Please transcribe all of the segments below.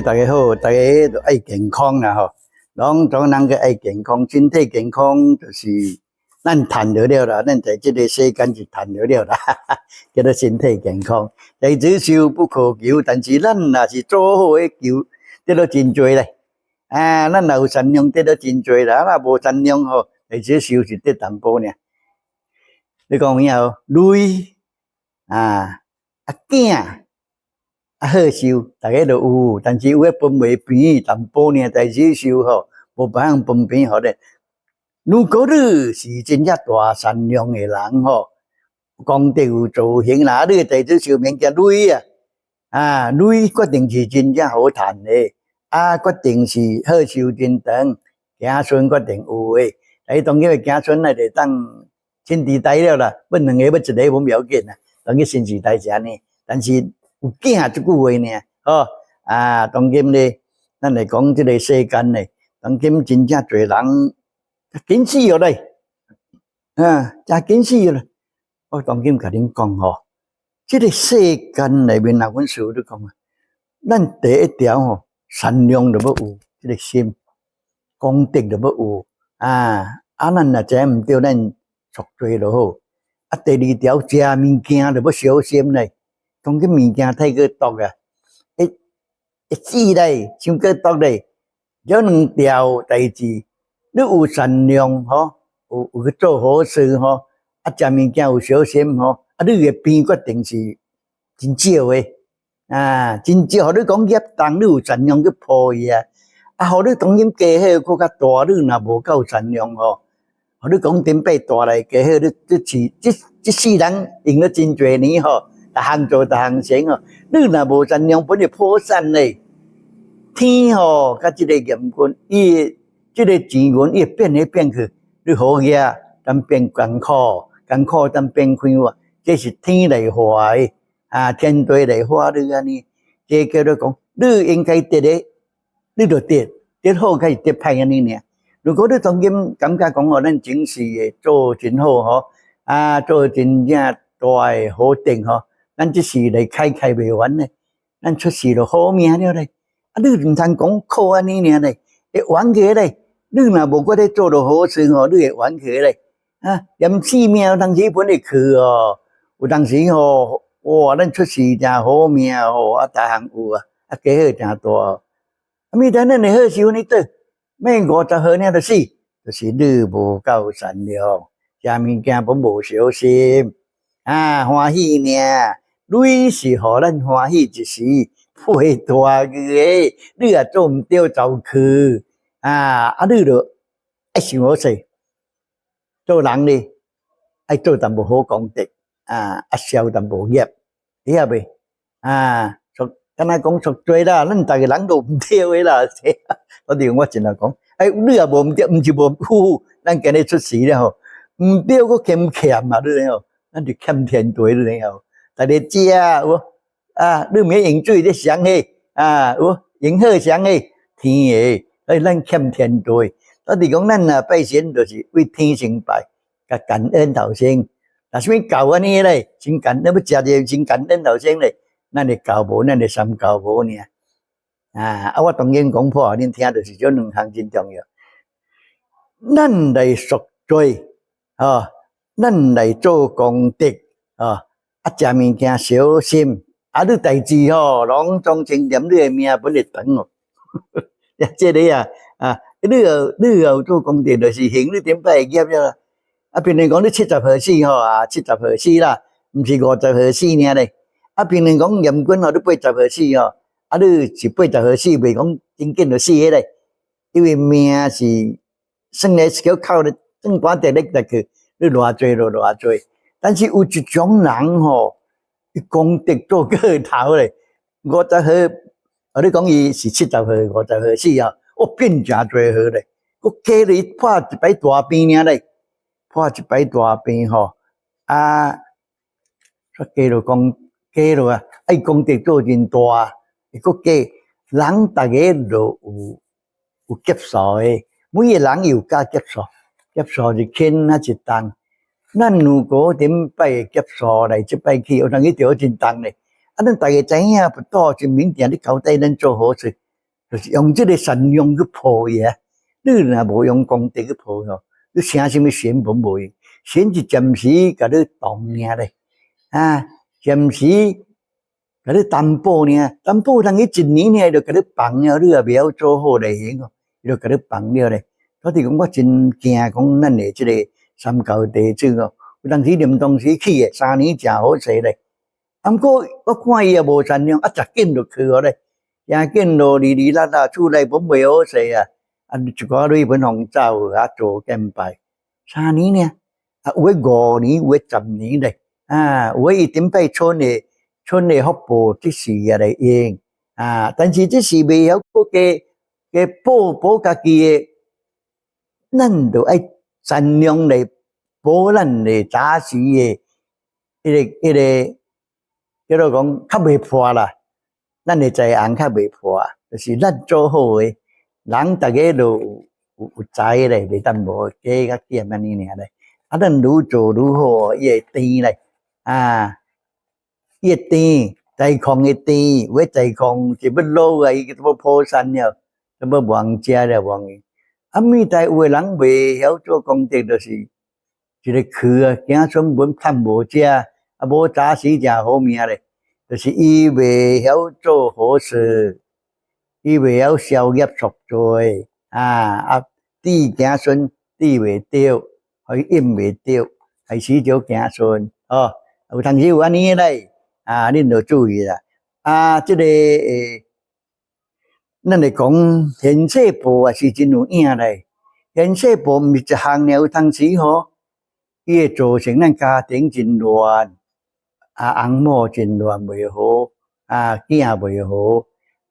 大家好，大家都爱健康啦吼。拢总人个爱健康，身体健康就是咱赚得了啦。咱在这个世间是赚得了啦，叫做身体健康。地子寿不可求，但是咱若是做好个求，得到真多咧。咱若有善良，得到真多啦。若无善良吼，地子寿是得淡薄尔。你讲咩吼？累囝。好受，大家都有，但是有诶分袂平，淡薄呢，代志受吼，无别样分平好咧。如果你是真正大善良诶人吼，功德有造行啦，你代志受免惊累累决定是真正好赚诶，决定是好受真长，子孙决定有诶。当今诶子孙来就当新时代了啦，本两个要一个无要紧啦，当今新时代是安尼，但是。有囝这句话呢，当今咧，咱来讲这个世间咧，当今真正侪人紧死了咧，真紧死了。我当今甲恁讲吼，这个世间内面，阮师父都讲啊，咱第一条吼，善良就要有这个心，功德就要有咱若知唔对，咱赎罪就好。第二条，食物件就要小心咧。当今物件太过毒啊！会死咧，伤过毒咧。有两条代志，你有善良吼，有去做好事吼，食物件有小心吼，你个病决定是真少诶，真少。互你讲业重，你有善良去破伊互你当今家伙搁较大，你若无够善良吼，互你讲顶摆大来家伙，你这世人用了真侪年吼。逐项做逐项成哦，你若无善良，本就破产咧。天吼，甲即个严军，伊即个钱源，伊会变来变去。你好嘢，当变艰苦，艰苦当变快活，这是天来化诶，天地来化你安尼。这叫做讲，你应该得诶，你就得好，开始得歹安尼尔。如果你当今感觉讲哦，咱整事诶做真好吼，做真正大诶好定吼。咱这事来开袂完咧，咱出事就好命了咧。你唔通讲靠安尼尔咧，会完起咧。你若无搁咧做着好事吼，你会完起咧。连性命有当时本会去哦，有当时吼，哇，咱出事真好命吼，逐项有家伙真大哦。咪等咱会好受呢倒，咩50岁呢就死，就是你无够善良，食物件本无小心，欢喜尔。累是互咱欢喜一时，配大个，你也做唔对走去，你就爱想好势。做人呢，爱做淡薄好功德，消淡薄业，你晓未？敢若讲赎罪啦，咱逐个人都唔对个啦。我真来讲，你也无唔对，唔是无好，咱今日出事了吼，唔对个欠嘛，你知吼，咱就欠天地，你知吼。大家食有你免用水咧上迄有用好上迄天个，咱欠天地。我哋讲咱拜神就是为天行拜，甲感恩头先。什么教安尼咧？真感恩要食者真感恩头先咧，咱的教无，咱的三教无尔。我当然讲破，恁听就是这两项真重要。咱来赎罪咱来做功德食物件小心，你代志吼，拢总成念你的命本会长哦。这个你有做功德，就是行你顶摆业了。平常讲你70岁死吼，70岁死啦，毋是50岁死尔咧。平常讲严君吼，你80岁死吼，你是80岁死，袂讲真紧就死咧。因为命是算来小靠咧，算管得来去，你偌济就偌济。但是有一种人吼，伊功德做过头咧，50岁，你讲伊是70岁、50岁死变真侪岁咧，加咧破一摆大病尔咧，破一摆大病吼，加落讲加落爱功德做真大，加人大家都有劫数诶，每个人有加劫数，劫数一轻一重。咱如果顶摆劫数来即摆去，有当去着真重咧。咱大家知影不多，真明定你交代咱做好事，就是用这个善良去破伊啊。你若无用功德去破吼，你请什么神本无用，神是暂时甲你动尔咧，啊，暂时甲你担保尔，担保当伊一年呢就甲你放了，你也袂晓做好来行哦，伊就甲你放了咧。所以讲我真惊讲咱的这个三教弟子哦，有当时念东西去诶，3年真好势咧。不过我看伊也无善良，实紧就去互咧，也紧咯，哩哩啦啦，厝内本袂好势啊。一寡女本红走做敬拜，3年呢，有诶5年，有诶10年咧，有诶一定拜村诶福报，即时也来用但是即时未晓加保家己诶，咱就爱善良来保咱诶早时诶，迄个叫做讲较袂破啦，咱诶财红较袂破，就是咱做好诶。人大家都有知咧，袂当无加甲减安尼尔咧。咱愈做愈好，伊会甜咧，伊会甜，财矿会甜，有诶财矿是要老啊，伊要破产了，要亡家了亡去。咪在有诶人袂晓做功德，就是一个去啊，行村本趁无食，无早时真好命咧，就是伊袂晓做好事。伊袂晓消业赎罪智行顺智袂着，互伊应袂着，还时就行顺哦。有当时有安尼咧，恁着注意啦。这个咱来讲现世报也是真有影咧。现世报毋是一项了，有当时吼，伊会造成咱家庭真乱，翁某真乱袂好，囝袂好。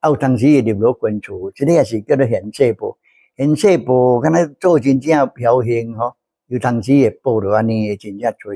有当时会入落关厝，这个也是叫做现世报。现世报敢若做真正侥幸吼，有当时会报着安尼真正多。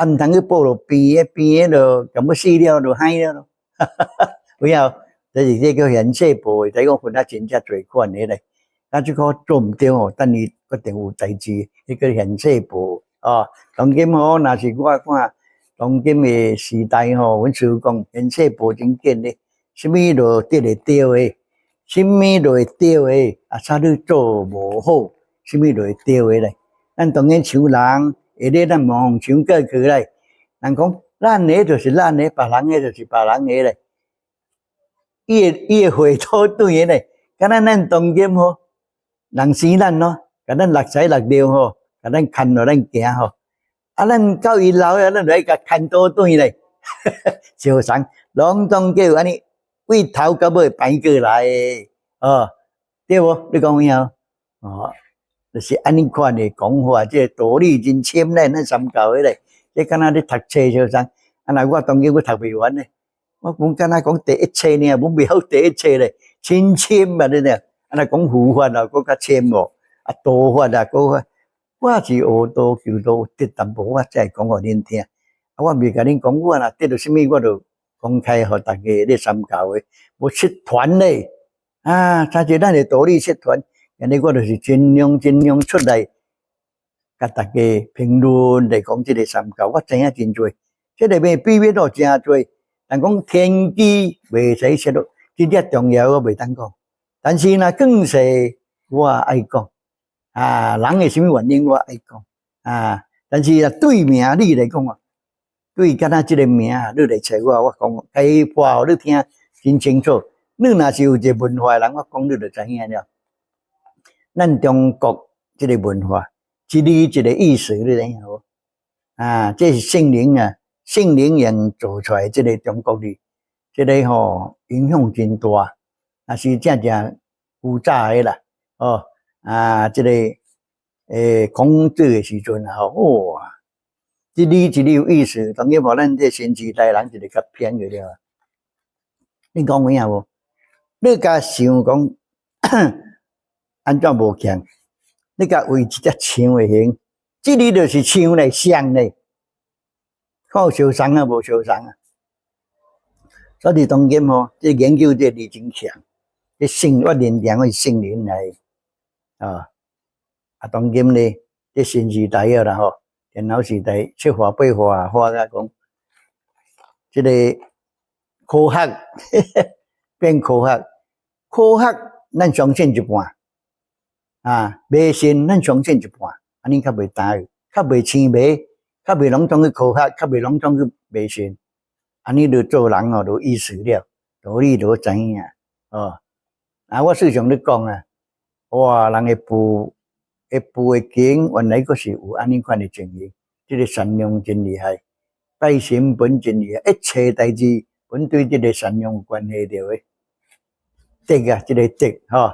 毋通去报着边就咁要死了就害了咯。有影？这叫现世报，再讲分啊真正多款的咧。即个做毋对哦，等于决定有代志，迄叫现世报哦。当今吼，若是我看当今的时代吼，阮师父讲现世报真紧咧。什么都得会着诶，什么都会着诶，啥你做无好，什么都会着诶咧。咱当然像人，下日咱望像过去咧。人讲咱诶就是咱诶，别人诶就是别人诶咧。伊会土对诶咧，敢若咱当今吼，人生咱咯，甲咱六彩六料吼，甲咱牵落咱行吼。咱到伊老了，咱就爱甲牵倒对咧，相同，拢总叫安尼。为头到尾摆过来诶，对无？你讲有影？就是安尼款诶讲法，这道理真深咧，咱三教诶咧。这敢若你读册相同，若我当今我读袂完咧。我讲敢若讲第一册呢，我袂晓第一册咧，真深啊！你咧，若讲佛法啊，佫较深哦，道法啊，佫我是学道求道得淡薄，我才会讲互恁听。我袂甲恁讲，我若得到什么，我就。公开互大家咧参考诶，无失传咧参照咱诶道理失传，安尼我就是尽量出来，甲大家评论来讲即个参考，我知影真多，即个秘密都真多，但讲天机袂使泄露，真正重要我袂当讲，但是若更是我爱讲人诶什么原因我爱讲但是若对名理来讲对，敢若即个名，你来找我，我讲开话互你听真清楚。你若是有一个文化人，我讲你就知影了。咱中国即个文化，一字一个意思，你知影无？这是圣灵用做出来即个中国字，即个影响真大，也是正古早诶啦。即个孔子诶时阵哇！一字一字有意思，当然无咱这新时代人一个较偏去了。你讲有影无？你甲想讲安怎无强？你甲为一只象会行？这里就是象嘞，像嘞，看相同啊，无相同啊。所以当今这研究这字真强，这我认定我是圣灵来当今呢，这新时代啦电脑时代七画八画画甲讲，这个科学变科学，科学咱相信一半啊，迷信咱相信一半，安尼较袂打去，较袂青迷，较袂拢总去科学，较袂拢总去迷信，安尼就做人哦，就意识了，道理就知影哦。啊，我时常咧讲啊，哇，人会步的经，原来佫是有安尼款的情形，这个善良真厉害，拜神本真厉害，一切代志本对这个善良有关系着的。德啊，这个德吼，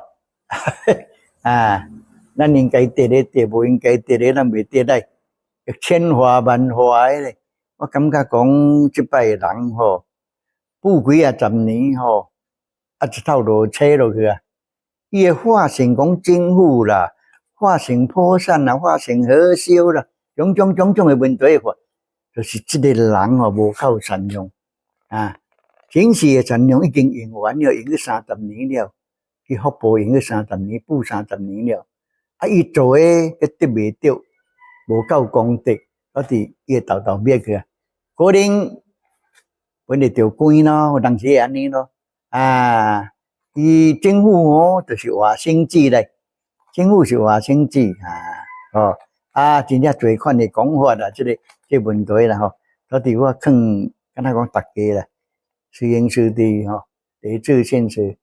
啊，咱应该德的德，无应该德的咱袂德来，千化万化的咧。我感觉讲即摆的人吼，富几啊十年吼，啊一头路车落去啊，伊会化成讲政府啦，化成破产啦，化成核销啦，种种的问题法，就是即个人吼无够善良啊。平时的善良已经用完了，用去30年了，去福报用去30年，补30年了。啊，伊做诶佫得袂着，无够功德，所以伊会豆灭去啊。可能本来着关咯，有当时会安尼咯。啊，伊政府哦，就是活生子咧，政府是活生子啊，哦啊，真正侪款的讲法啦，这问题啦吼，所以我劝敢若讲大家啦。师兄师弟吼，地质现实，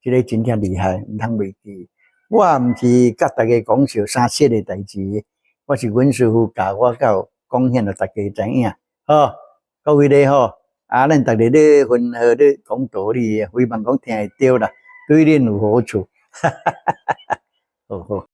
这个真正厉害，唔通袂记。我唔是甲大家讲笑三色的代志，我是阮师傅教我到贡献，互大家知影。吼，各位咧吼，啊，咱大家咧分合咧讲道理，希望讲听会着啦，对恁有好处。好好。